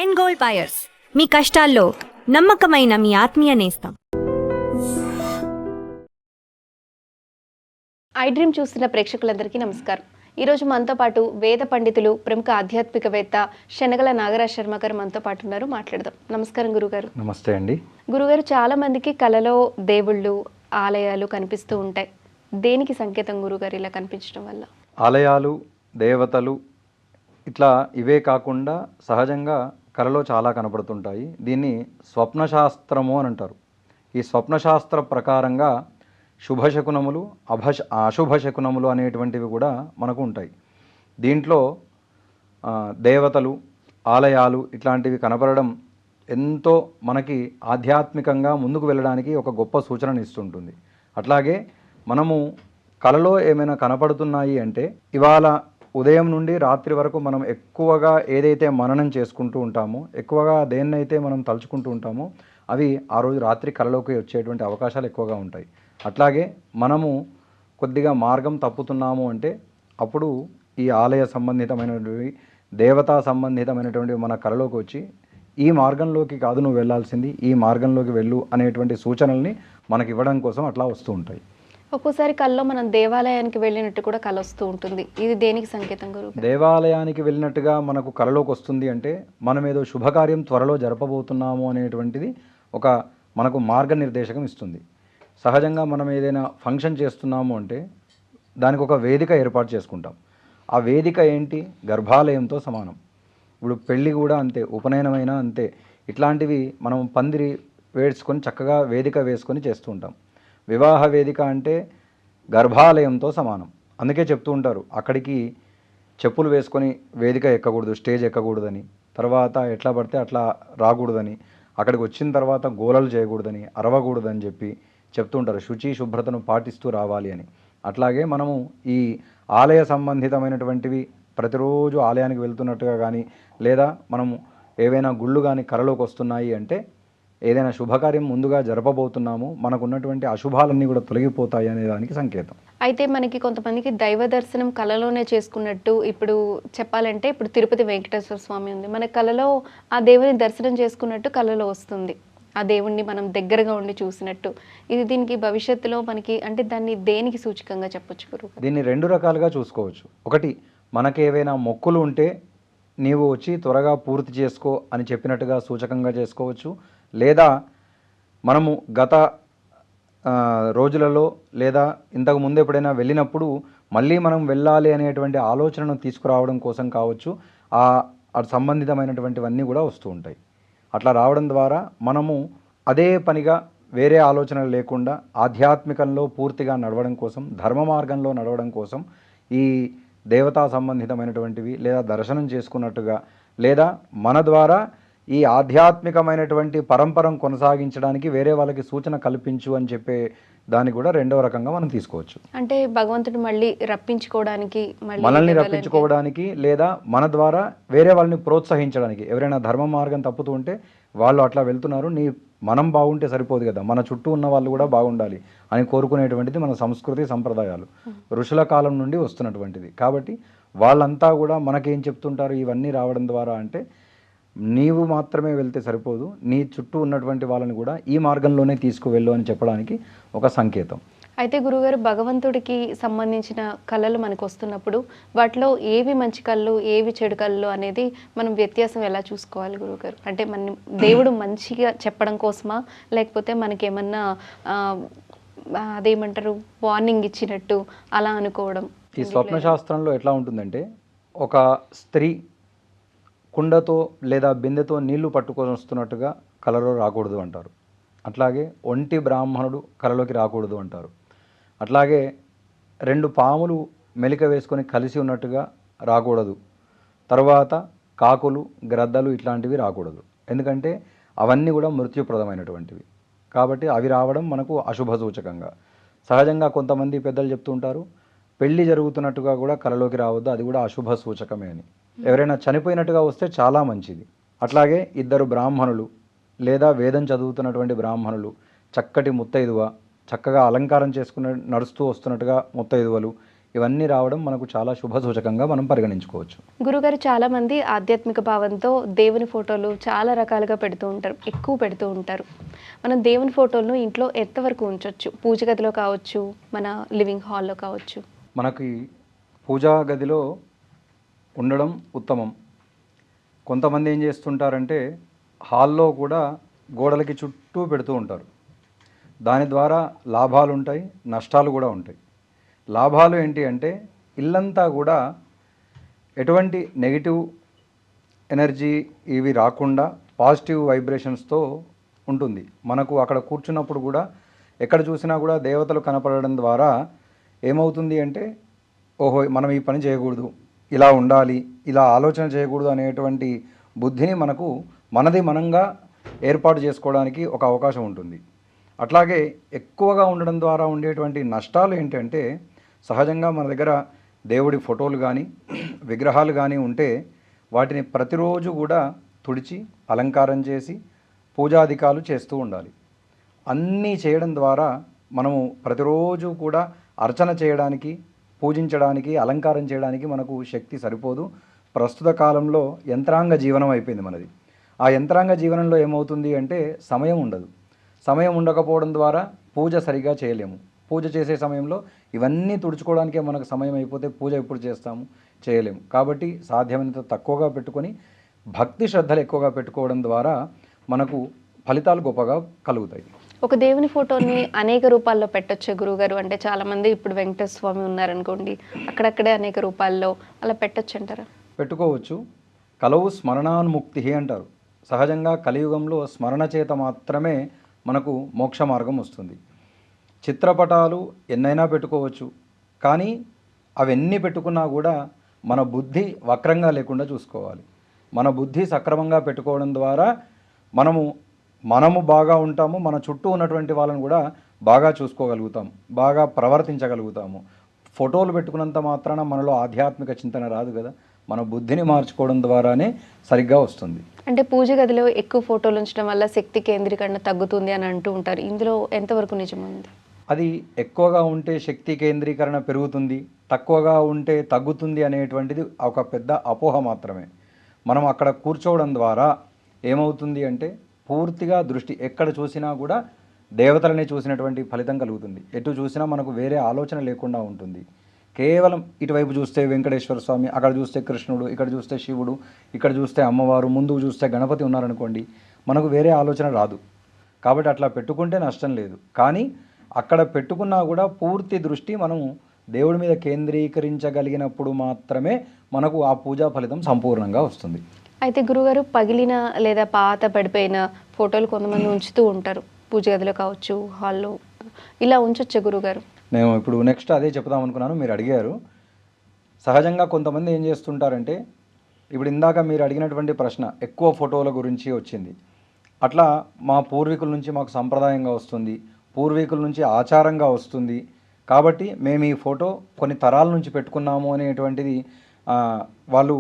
ఎన్ gold buyers మీ కష్టాల్లో నమ్మకమైన మీ ఆత్మీయ నేస్తం. ఐ డ్రీమ్ చూస్తున్న ప్రేక్షకులందరికీ నమస్కారం. ఈరోజు మనతో పాటు వేద పండితులు, ప్రముఖ ఆధ్యాత్మికవేత్త శనగల నాగరాజ్ శర్మ గారు మనతో పాటు ఉన్నారు. మాట్లాడదాం. నమస్కారం గురుగారు. నమస్తే అండి. గురుగారు, చాలా మందికి కలలో దేవుళ్ళు, ఆలయాలు కనిపిస్తూ ఉంటాయి. దేనికి సంకేతం గురుగారు ఇలా కనిపించడం వల్ల? ఆలయాలు, దేవతలు ఇట్లా ఇవే కాకుండా సహజంగా కళలో చాలా కనపడుతుంటాయి. దీన్ని స్వప్నశాస్త్రము అని అంటారు. ఈ స్వప్నశాస్త్ర ప్రకారంగా శుభశకునములు, అశుభశకునములు అనేటువంటివి కూడా మనకు ఉంటాయి. దీంట్లో దేవతలు, ఆలయాలు ఇట్లాంటివి కనపడడం ఎంతో మనకి ఆధ్యాత్మికంగా ముందుకు వెళ్ళడానికి ఒక గొప్ప సూచనను ఇస్తుంటుంది. అట్లాగే మనము కళలో ఏమైనా కనపడుతున్నాయి అంటే ఇవాళ ఉదయం నుండి రాత్రి వరకు మనం ఎక్కువగా ఏదైతే మననం చేసుకుంటూ ఉంటామో, ఎక్కువగా దేన్నైతే మనం తలుచుకుంటూ ఉంటామో అవి ఆ రోజు రాత్రి కళలోకి వచ్చేటువంటి అవకాశాలు ఎక్కువగా ఉంటాయి. అట్లాగే మనము కొద్దిగా మార్గం తప్పుతున్నాము అంటే అప్పుడు ఈ ఆలయ సంబంధితమైనటువంటి, దేవతా సంబంధితమైనటువంటి మన కళలోకి వచ్చి ఈ మార్గంలోకి కాదు నువ్వు వెళ్ళాల్సింది, ఈ మార్గంలోకి వెళ్ళు అనేటువంటి సూచనల్ని మనకి ఇవ్వడం కోసం అట్లా వస్తూ ఉంటాయి. ఒక్కోసారి కల్లో మనం దేవాలయానికి వెళ్ళినట్టు కూడా కల వస్తూ ఉంటుంది. ఇది దేనికి సంకేతం గురువు? దేవాలయానికి వెళ్ళినట్టుగా మనకు కలలోకి వస్తుంది అంటే మనం ఏదో శుభకార్యం త్వరలో జరపబోతున్నాము అనేటువంటిది ఒక మనకు మార్గనిర్దేశకం ఇస్తుంది. సహజంగా మనం ఏదైనా ఫంక్షన్ చేస్తున్నాము అంటే దానికి ఒక వేదిక ఏర్పాటు చేసుకుంటాం. ఆ వేదిక ఏంటి? గర్భాలయంతో సమానం. ఇప్పుడు పెళ్ళి కూడా అంతే, ఉపనయనమైనా అంతే. ఇట్లాంటివి మనం పందిరి వేసుకొని చక్కగా వేదిక వేసుకొని చేస్తూ ఉంటాం. వివాహ వేదిక అంటే గర్భాలయంతో సమానం. అందుకే చెప్తూ ఉంటారు అక్కడికి చెప్పులు వేసుకొని వేదిక ఎక్కకూడదు, స్టేజ్ ఎక్కకూడదని, తర్వాత ఎట్లా పడితే అట్లా రాకూడదని, అక్కడికి వచ్చిన తర్వాత గోలలు చేయకూడదని, అరవకూడదని చెప్పి చెప్తూ ఉంటారు. శుచి శుభ్రతను పాటిస్తూ రావాలి అని. అట్లాగే మనము ఈ ఆలయ సంబంధితమైనటువంటివి ప్రతిరోజు ఆలయానికి వెళ్తున్నట్టుగా కానీ, లేదా మనము ఏవైనా గుళ్ళు కానీ కళలోకి వస్తున్నాయి అంటే ఏదైనా శుభకార్యం ముందుగా జరపబోతున్నాము, మనకున్నటువంటి అశుభాలన్నీ కూడా తొలగిపోతాయి అనే దానికి సంకేతం. అయితే మనకి కొంతమందికి దైవ దర్శనం కళలోనే చేసుకున్నట్టు, ఇప్పుడు చెప్పాలంటే ఇప్పుడు తిరుపతి వెంకటేశ్వర స్వామి ఉంది, మన కళలో ఆ దేవుని దర్శనం చేసుకున్నట్టు కళలో వస్తుంది. ఆ దేవుణ్ణి మనం దగ్గరగా ఉండి చూసినట్టు. ఇది దీనికి భవిష్యత్తులో మనకి అంటే దాన్ని దేనికి సూచకంగా చెప్పొచ్చు గురువు? దీన్ని రెండు రకాలుగా చూసుకోవచ్చు. ఒకటి, మనకి ఏవైనా మొక్కులు ఉంటే నీవు వచ్చి త్వరగా పూర్తి చేసుకో అని చెప్పినట్టుగా సూచకంగా చేసుకోవచ్చు. లేదా మనము గత రోజులలో లేదా ఇంతకు ముందు ఎప్పుడైనా వెళ్ళినప్పుడు మళ్ళీ మనం వెళ్ళాలి అనేటువంటి ఆలోచనను తీసుకురావడం కోసం కావచ్చు. ఆ సంబంధితమైనటువంటివన్నీ కూడా వస్తూ ఉంటాయి. అట్లా రావడం ద్వారా మనము అదే పనిగా వేరే ఆలోచనలు లేకుండా ఆధ్యాత్మికంలో పూర్తిగా నడవడం కోసం, ధర్మ మార్గంలో నడవడం కోసం ఈ దేవతా సంబంధితమైనటువంటివి లేదా దర్శనం చేసుకున్నట్టుగా, లేదా మన ద్వారా ఈ ఆధ్యాత్మికమైనటువంటి పరంపరను కొనసాగించడానికి వేరే వాళ్ళకి సూచన కల్పించు అని చెప్పే దాన్ని కూడా రెండవ రకంగా మనం తీసుకోవచ్చు. అంటే భగవంతుడు మళ్ళీ రప్పించుకోవడానికి, మనల్ని రప్పించుకోవడానికి, లేదా మన ద్వారా వేరే వాళ్ళని ప్రోత్సహించడానికి. ఎవరైనా ధర్మ మార్గం తప్పుతూ ఉంటే వాళ్ళు అట్లా వెళ్తున్నారు, మనం బాగుంటే సరిపోదు కదా, మన చుట్టూ ఉన్న వాళ్ళు కూడా బాగుండాలి అని కోరుకునేటువంటిది మన సంస్కృతి సంప్రదాయాలు ఋషుల కాలం నుండి వస్తున్నటువంటిది. కాబట్టి వాళ్ళంతా కూడా మనకేం చెప్తుంటారు ఇవన్నీ రావడం ద్వారా అంటే నీవు మాత్రమే వెళ్తే సరిపోదు, నీ చుట్టూ ఉన్నటువంటి వాళ్ళని కూడా ఈ మార్గంలోనే తీసుకువెళ్ళు అని చెప్పడానికి ఒక సంకేతం. అయితే గురుగారు, భగవంతుడికి సంబంధించిన కళలు మనకు వస్తున్నప్పుడు వాటిలో ఏవి మంచి కళ్ళు, ఏవి చెడు కళ్ళు అనేది మనం వ్యత్యాసం ఎలా చూసుకోవాలి గురుగారు? అంటే మన దేవుడు మంచిగా చెప్పడం కోసమా, లేకపోతే మనకేమన్నా అదేమంటారు వార్నింగ్ ఇచ్చినట్టు అలా అనుకోవడం? ఈ స్వప్నశాస్త్రంలో ఎట్లా ఉంటుందంటే, ఒక స్త్రీ కుండతో లేదా బిందెతో నీళ్లు పట్టుకొని వస్తున్నట్టుగా కలలో రాకూడదు అంటారు. అట్లాగే ఒంటి బ్రాహ్మణుడు కలలోకి రాకూడదు అంటారు. అట్లాగే రెండు పాములు మెలిక వేసుకొని కలిసి ఉన్నట్టుగా రాకూడదు. తర్వాత కాకులు, గ్రద్దలు ఇట్లాంటివి రాకూడదు. ఎందుకంటే అవన్నీ కూడా మృత్యుప్రదమైనటువంటివి. కాబట్టి అవి రావడం మనకు అశుభ సూచకంగా. సహజంగా కొంతమంది పెద్దలు చెప్తూ ఉంటారు పెళ్ళి జరుగుతున్నట్టుగా కూడా కలలోకి రావద్దు, అది కూడా అశుభ సూచకమే అని. ఎవరైనా చనిపోయినట్టుగా వస్తే చాలా మంచిది. అట్లాగే ఇద్దరు బ్రాహ్మణులు లేదా వేదం చదువుతున్నటువంటి బ్రాహ్మణులు, చక్కటి ముత్తైదువ, చక్కగా అలంకారం చేసుకుని నడుస్తూ వస్తున్నట్టుగా ముత్తైదువలు ఇవన్నీ రావడం మనకు చాలా శుభ సూచకంగా మనం పరిగణించుకోవచ్చు. గురుగారు చాలా మంది ఆధ్యాత్మిక భావంతో దేవుని ఫోటోలు చాలా రకాలుగా పెడుతూ ఉంటారు, ఎక్కువ పెడుతూ ఉంటారు. మనం దేవుని ఫోటోలను ఇంట్లో ఎంతవరకు ఉంచవచ్చు? పూజ గదిలో కావచ్చు, మన లివింగ్ హాల్లో కావచ్చు. మనకి పూజా గదిలో ఉండడం ఉత్తమం. కొంతమంది ఏం చేస్తుంటారంటే హాల్లో కూడా గోడలకి చుట్టూ పెడుతూ ఉంటారు. దాని ద్వారా లాభాలు ఉంటాయి, నష్టాలు కూడా ఉంటాయి. లాభాలు ఏంటి అంటే ఇల్లంతా కూడా ఎటువంటి నెగిటివ్ ఎనర్జీ ఇవి రాకుండా పాజిటివ్ వైబ్రేషన్స్తో ఉంటుంది. మనకు అక్కడ కూర్చున్నప్పుడు కూడా ఎక్కడ చూసినా కూడా దేవతలు కనపడడం ద్వారా ఏమవుతుంది అంటే ఓహో మనం ఈ పని చేయకూడదు, ఇలా ఉండాలి, ఇలా ఆలోచన చేయకూడదు అనేటువంటి బుద్ధిని మనది మనంగా ఏర్పాటు చేసుకోవడానికి ఒక అవకాశం ఉంటుంది. అట్లాగే ఎక్కువగా ఉండడం ద్వారా ఉండేటువంటి నష్టాలు ఏంటంటే సహజంగా మన దగ్గర దేవుడి ఫోటోలు కానీ విగ్రహాలు కానీ ఉంటే వాటిని ప్రతిరోజు కూడా తుడిచి అలంకారం చేసి పూజాధికాలు చేస్తూ ఉండాలి. అన్నీ చేయడం ద్వారా మనము ప్రతిరోజు కూడా అర్చన చేయడానికి, పూజించడానికి, అలంకారం చేయడానికి మనకు శక్తి సరిపోదు. ప్రస్తుత కాలంలో యంత్రాంగ జీవనం అయిపోయింది మనది. ఆ యంత్రాంగ జీవనంలో ఏమవుతుంది అంటే సమయం ఉండదు. సమయం ఉండకపోవడం ద్వారా పూజ సరిగా చేయలేము. పూజ చేసే సమయంలో ఇవన్నీ తుడుచుకోవడానికే మనకు సమయం అయిపోతే పూజ ఎప్పుడు చేస్తాము, చేయలేము. కాబట్టి సాధ్యమైనంత తక్కువగా పెట్టుకొని భక్తి శ్రద్ధలు ఎక్కువగా పెట్టుకోవడం ద్వారా మనకు ఫలితాలు గొప్పగా కలుగుతాయి. ఒక దేవుని ఫోటోని అనేక రూపాల్లో పెట్టొచ్చు గురువుగారు. అంటే చాలామంది ఇప్పుడు వెంకటేశ్వర స్వామి ఉన్నారనుకోండి, అక్కడక్కడే అనేక రూపాల్లో అలా పెట్టొచ్చు అంటారా? పెట్టుకోవచ్చు. కలవు స్మరణాన్ముక్తి అంటారు. సహజంగా కలియుగంలో స్మరణ చేత మాత్రమే మనకు మోక్ష మార్గం వస్తుంది. చిత్రపటాలు ఎన్నైనా పెట్టుకోవచ్చు, కానీ అవన్నీ పెట్టుకున్నా కూడా మన బుద్ధి వక్రంగా లేకుండా చూసుకోవాలి. మన బుద్ధి సక్రమంగా పెట్టుకోవడం ద్వారా మనము బాగా ఉంటాము, మన చుట్టూ ఉన్నటువంటి వాళ్ళని కూడా బాగా చూసుకోగలుగుతాం, బాగా ప్రవర్తించగలుగుతాము. ఫోటోలు పెట్టుకున్నంత మాత్రాన మనలో ఆధ్యాత్మిక చింతన రాదు కదా. మన బుద్ధిని మార్చుకోవడం ద్వారానే సరిగ్గా వస్తుంది. అంటే పూజ గదిలో ఎక్కువ ఫోటోలు ఉంచడం వల్ల శక్తి కేంద్రీకరణ తగ్గుతుంది అని అంటూ ఉంటారు. ఇందులో ఎంతవరకు నిజముంది? అది ఎక్కువగా ఉంటే శక్తి కేంద్రీకరణ పెరుగుతుంది, తక్కువగా ఉంటే తగ్గుతుంది అనేటువంటిది ఒక పెద్ద అపోహ మాత్రమే. మనం అక్కడ కూర్చోవడం ద్వారా ఏమవుతుంది అంటే పూర్తిగా దృష్టి ఎక్కడ చూసినా కూడా దేవతలనే చూసినటువంటి ఫలితం కలుగుతుంది. ఎటు చూసినా మనకు వేరే ఆలోచన లేకుండా ఉంటుంది. కేవలం ఇటువైపు చూస్తే వెంకటేశ్వర స్వామి, అక్కడ చూస్తే కృష్ణుడు, ఇక్కడ చూస్తే శివుడు, ఇక్కడ చూస్తే అమ్మవారు, ముందుకు చూస్తే గణపతి ఉన్నారనుకోండి, మనకు వేరే ఆలోచన రాదు. కాబట్టి అట్లా పెట్టుకుంటే నష్టం లేదు. కానీ అక్కడ పెట్టుకున్నా కూడా పూర్తి దృష్టి మనం దేవుడి మీద కేంద్రీకరించగలిగినప్పుడు మాత్రమే మనకు ఆ పూజా ఫలితం సంపూర్ణంగా వస్తుంది. అయితే గురుగారు, పగిలిన లేదా పాత పడిపోయిన ఫోటోలు కొంతమంది ఉంచుతూ ఉంటారు, పూజ గదిలో కావచ్చు, హాల్లో, ఇలా ఉంచొచ్చా గురుగారు? నేను ఇప్పుడు నెక్స్ట్ అదే చెప్దాం అనుకున్నాను, మీరు అడిగారు. సహజంగా కొంతమంది ఏం చేస్తుంటారంటే, ఇప్పుడు ఇందాక మీరు అడిగినటువంటి ప్రశ్న ఎక్కువ ఫోటోల గురించి వచ్చింది. అట్లా మా పూర్వీకుల నుంచి మాకు సంప్రదాయంగా వస్తుంది, పూర్వీకుల నుంచి ఆచారంగా వస్తుంది, కాబట్టి మేము ఈ ఫోటో కొన్ని తరాల నుంచి పెట్టుకున్నాము అనేటువంటిది వాళ్ళు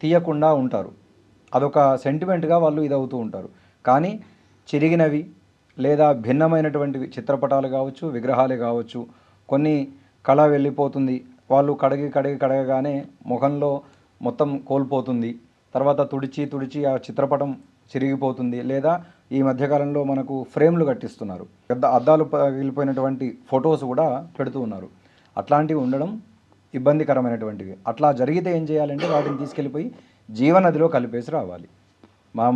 తీయకుండా ఉంటారు. అదొక సెంటిమెంట్గా వాళ్ళు ఇదవుతూ ఉంటారు. కానీ చిరిగినవి లేదా భిన్నమైనటువంటివి చిత్రపటాలు కావచ్చు, విగ్రహాలే కావచ్చు, కొన్ని కళ వెళ్ళిపోతుంది, వాళ్ళు కడగగానే ముఖంలో మొత్తం కోల్పోతుంది, తర్వాత తుడిచి ఆ చిత్రపటం చిరిగిపోతుంది. లేదా ఈ మధ్యకాలంలో మనకు ఫ్రేమ్లు కట్టిస్తున్నారు, పెద్ద అద్దాలు పగిలిపోయినటువంటి ఫొటోస్ కూడా పెడుతూ ఉన్నారు. అట్లాంటివి ఉండడం ఇబ్బందికరమైనటువంటివి. అట్లా జరిగితే ఏం చేయాలంటే వాటిని తీసుకెళ్ళిపోయి జీవనదిలో కలిపేసి రావాలి.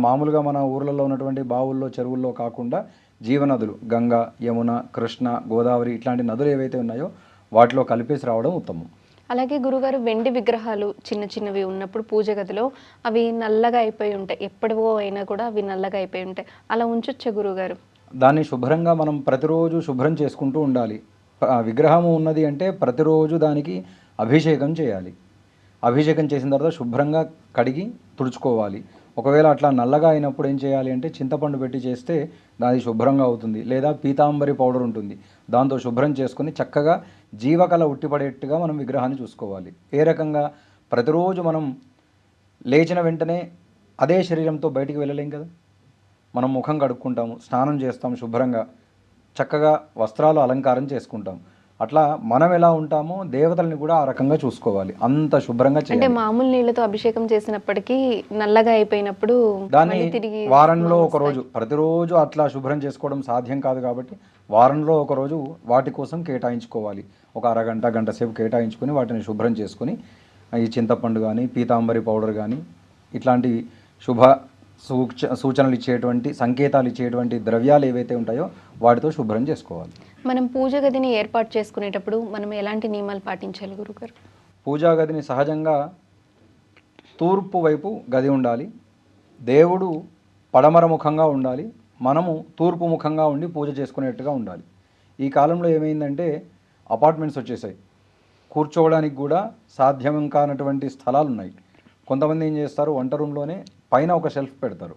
మామూలుగా మన ఊర్లలో ఉన్నటువంటి బావుల్లో, చెరువుల్లో కాకుండా జీవనదులు, గంగా, యమున, కృష్ణ, గోదావరి ఇట్లాంటి నదులు ఏవైతే ఉన్నాయో వాటిలో కలిపేసి రావడం ఉత్తమం. అలాగే గురుగారు, వెండి విగ్రహాలు చిన్న చిన్నవి ఉన్నప్పుడు పూజ గదిలో అవి నల్లగా అయిపోయి ఉంటాయి, ఎప్పటివో అయినా కూడా అవి నల్లగా అయిపోయి ఉంటాయి, అలా ఉంచొచ్చా గురుగారు? దాన్ని శుభ్రంగా మనం ప్రతిరోజు శుభ్రం చేసుకుంటూ ఉండాలి. విగ్రహము ఉన్నది అంటే ప్రతిరోజు దానికి అభిషేకం చేయాలి. అభిషేకం చేసిన తర్వాత శుభ్రంగా కడిగి తుడుచుకోవాలి. ఒకవేళ అట్లా నల్లగా అయినప్పుడు ఏం చేయాలి అంటే చింతపండు పెట్టి చేస్తే దాని శుభ్రంగా అవుతుంది. లేదా పీతాంబరి పౌడర్ ఉంటుంది, దాంతో శుభ్రం చేసుకొని చక్కగా జీవకళ ఉట్టిపడేట్టుగా మనం విగ్రహాన్ని చూసుకోవాలి. ఏ రకంగా? ప్రతిరోజు మనం లేచిన వెంటనే అదే శరీరంతో బయటికి వెళ్ళలేం కదా. మనం ముఖం కడుక్కుంటాము, స్నానం చేస్తాం, శుభ్రంగా చక్కగా వస్త్రాలు అలంకారం చేసుకుంటాం. అట్లా మనం ఎలా ఉంటామో దేవతల్ని కూడా ఆ రకంగా చూసుకోవాలి, అంత శుభ్రంగా అంటే చేయాలి. మామూలు నీళ్ళతో అభిషేకం చేసినప్పటికీ నల్లగా అయిపోయినప్పుడు దాన్ని మళ్ళీ తిరిగి వారంలో ఒక రోజు, ప్రతిరోజు అట్లా శుభ్రం చేసుకోవడం సాధ్యం కాదు కాబట్టి వారంలో ఒక రోజు వాటి కోసం కేటాయించుకోవాలి. ఒక అరగంట గంట సేపు కేటాయించుకొని వాటిని శుభ్రం చేసుకొని ఈ చింతపండు కానీ పీతాంబరి పౌడర్ కానీ ఇట్లాంటి శుభ సూచనలు ఇచ్చేటువంటి సంకేతాలు ఇచ్చేటువంటి ద్రవ్యాలు ఏవైతే ఉంటాయో వాటితో శుభ్రం చేసుకోవాలి. మనం పూజ గదిని ఏర్పాటు చేసుకునేటప్పుడు మనం ఎలాంటి నియమాలు పాటించాలి గురుగారు? పూజా గదిని సహజంగా తూర్పు వైపు గది ఉండాలి, దేవుడు పడమర ముఖంగా ఉండాలి, మనము తూర్పు ముఖంగా ఉండి పూజ చేసుకునేట్టుగా ఉండాలి. ఈ కాలంలో ఏమైందంటే అపార్ట్మెంట్స్ వచ్చేసాయి, కూర్చోవడానికి కూడా సాధ్యం కానటువంటి స్థలాలు ఉన్నాయి. కొంతమంది ఏం చేస్తారు, వంట రూమ్లోనే పైన ఒక షెల్ఫ్ పెడతారు,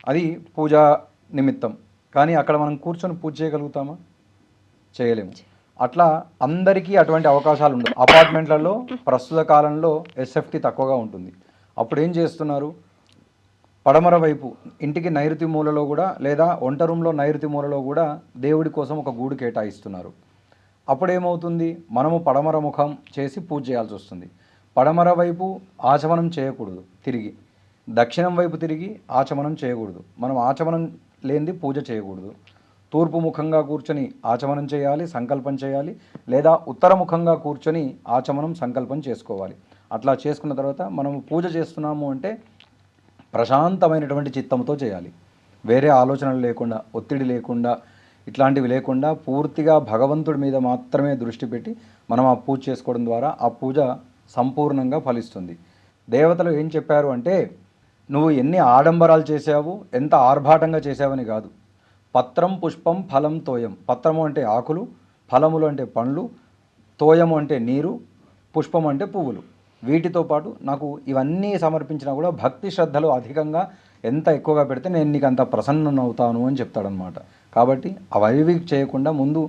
అది పూజా నిమిత్తం. కానీ అక్కడ మనం కూర్చొని పూజ చేయగలుగుతామా? చేయలేము. అట్లా అందరికీ అటువంటి అవకాశాలు ఉండవు. అపార్ట్మెంట్లలో ప్రస్తుత కాలంలో ఎస్ఎఫ్టీ తక్కువగా ఉంటుంది. అప్పుడు ఏం చేస్తున్నారు, పడమర వైపు ఇంటికి నైరుతి మూలలో కూడా లేదా వంట రూమ్లో నైరుతి మూలలో కూడా దేవుడి కోసం ఒక గూడు కేటాయిస్తున్నారు. అప్పుడేమవుతుంది, మనము పడమర ముఖం చేసి పూజ చేయాల్సి వస్తుంది. పడమర వైపు ఆచమనం చేయకూడదు, తిరిగి దక్షిణం వైపు తిరిగి ఆచమనం చేయకూడదు. మనం ఆచమనం లేనిది పూజ చేయకూడదు. తూర్పు ముఖంగా కూర్చొని ఆచమనం చేయాలి, సంకల్పం చేయాలి, లేదా ఉత్తర ముఖంగా కూర్చొని ఆచమనం సంకల్పం చేసుకోవాలి. అట్లా చేసుకున్న తర్వాత మనం పూజ చేస్తున్నాము అంటే ప్రశాంతమైనటువంటి చిత్తంతో చేయాలి, వేరే ఆలోచనలు లేకుండా, ఒత్తిడి లేకుండా, ఇట్లాంటివి లేకుండా పూర్తిగా భగవంతుడి మీద మాత్రమే దృష్టి పెట్టి మనం ఆ పూజ చేసుకోవడం ద్వారా ఆ పూజ సంపూర్ణంగా ఫలిస్తుంది. దేవతలు ఏం చెప్పారు అంటే, నువ్వు ఎన్ని ఆడంబరాలు చేసావు, ఎంత ఆర్భాటంగా చేసావని కాదు. పత్రం పుష్పం ఫలం తోయం. పత్రము అంటే ఆకులు, ఫలములు అంటే పండ్లు, తోయము అంటే నీరు, పుష్పం అంటే పువ్వులు. వీటితో పాటు నాకు ఇవన్నీ సమర్పించినా కూడా భక్తి శ్రద్ధలు అధికంగా ఎంత ఎక్కువగా పెడితే నేను నీకు అంత ప్రసన్ననవుతాను అని చెప్తాడనమాట. కాబట్టి అవి చేయకుండా ముందు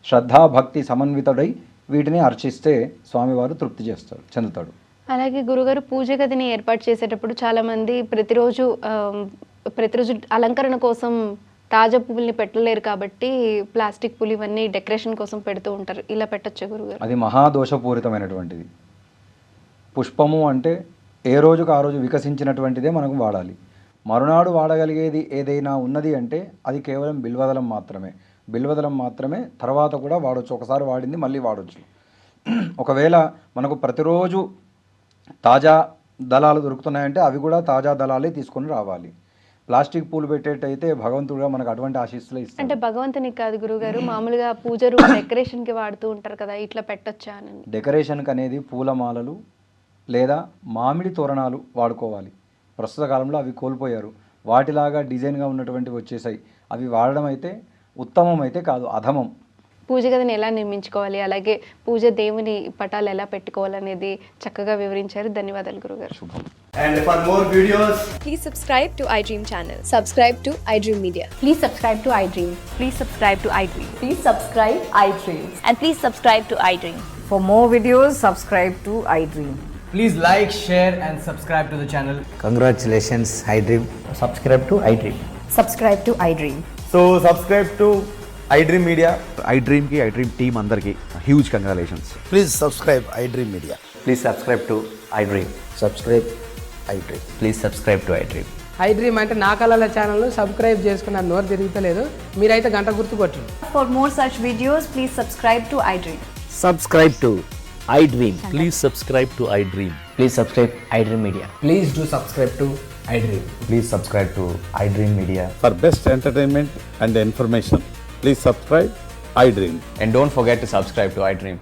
శ్రద్ధా భక్తి సమన్వితుడై వీటిని అర్చిస్తే స్వామివారు తృప్తి చెందుతాడు. అలాగే గురుగారు, పూజ గదిని ఏర్పాటు చేసేటప్పుడు చాలామంది ప్రతిరోజు అలంకరణ కోసం తాజా పువ్వుల్ని పెట్టలేరు కాబట్టి ప్లాస్టిక్ పువ్వులు ఇవన్నీ డెకరేషన్ కోసం పెడుతూ ఉంటారు. ఇలా పెట్టొచ్చు గురుగారు? అది మహాదోషపూరితమైనటువంటిది. పుష్పము అంటే ఏ రోజుకు ఆ రోజు వికసించినటువంటిదే మనకు వాడాలి. మరునాడు వాడగలిగేది ఏదైనా ఉన్నది అంటే అది కేవలం బిల్వదలం మాత్రమే. బిల్వదలం మాత్రమే తర్వాత కూడా వాడవచ్చు, ఒకసారి వాడింది మళ్ళీ వాడవచ్చు. ఒకవేళ మనకు ప్రతిరోజు తాజా దళాలు దొరుకుతున్నాయంటే అవి కూడా తాజా దళాలే తీసుకొని రావాలి. ప్లాస్టిక్ పూలు పెట్టేటైతే భగవంతుడుగా మనకు అటువంటి ఆశీస్సులు ఇస్తాడు. అంటే భగవంతునికి కాదు గురుగారు, మామూలుగా పూజ రూమ్ డెకరేషన్కి వాడుతూ ఉంటారు కదా, ఇట్లా పెట్టొచ్చా అని? డెకరేషన్కి అనేది పూలమాలలు లేదా మామిడి తోరణాలు వాడుకోవాలి. ప్రస్తుత కాలంలో అవి కోల్పోయారు, వాటిలాగా డిజైన్గా ఉన్నటువంటివి వచ్చేసాయి. అవి వాడడం అయితే ఉత్తమం అయితే కాదు, అధమం. పూజ గదిని ఎలా నిర్మించుకోవాలి, అలాగే పూజ దేవుని పటాలు ఎలా పెట్టుకోవాలనేది చక్కగా వివరించారు. ధన్యవాదాలు గురుగారు. శుభం. And for more videos, Please subscribe to iDream channel. Subscribe to iDream Media. Please subscribe to iDream. Please subscribe to iDream. Please subscribe iDream. And please subscribe to iDream. For more videos, subscribe to iDream. please like, share and subscribe to the channel. Congratulations, iDream. Subscribe to iDream. Subscribe to iDream. So subscribe to iDream Media. iDream की iDream team अंदर की huge congratulations. Please subscribe iDream Media. Please subscribe to iDream. Subscribe iDream. Please subscribe to iDream. iDream అంటే నా కళల channel subscribe చేసుకున్న నోరు తిరుగుతలేదు, మీరైతే గంట గుర్తు కొట్టండి. For more such videos, please subscribe to iDream. Subscribe to iDream. Please subscribe to iDream. Please subscribe iDream Media. Please do subscribe to iDream. Please subscribe to iDream Media. For best entertainment and information, please subscribe iDream. And don't forget to subscribe to iDream.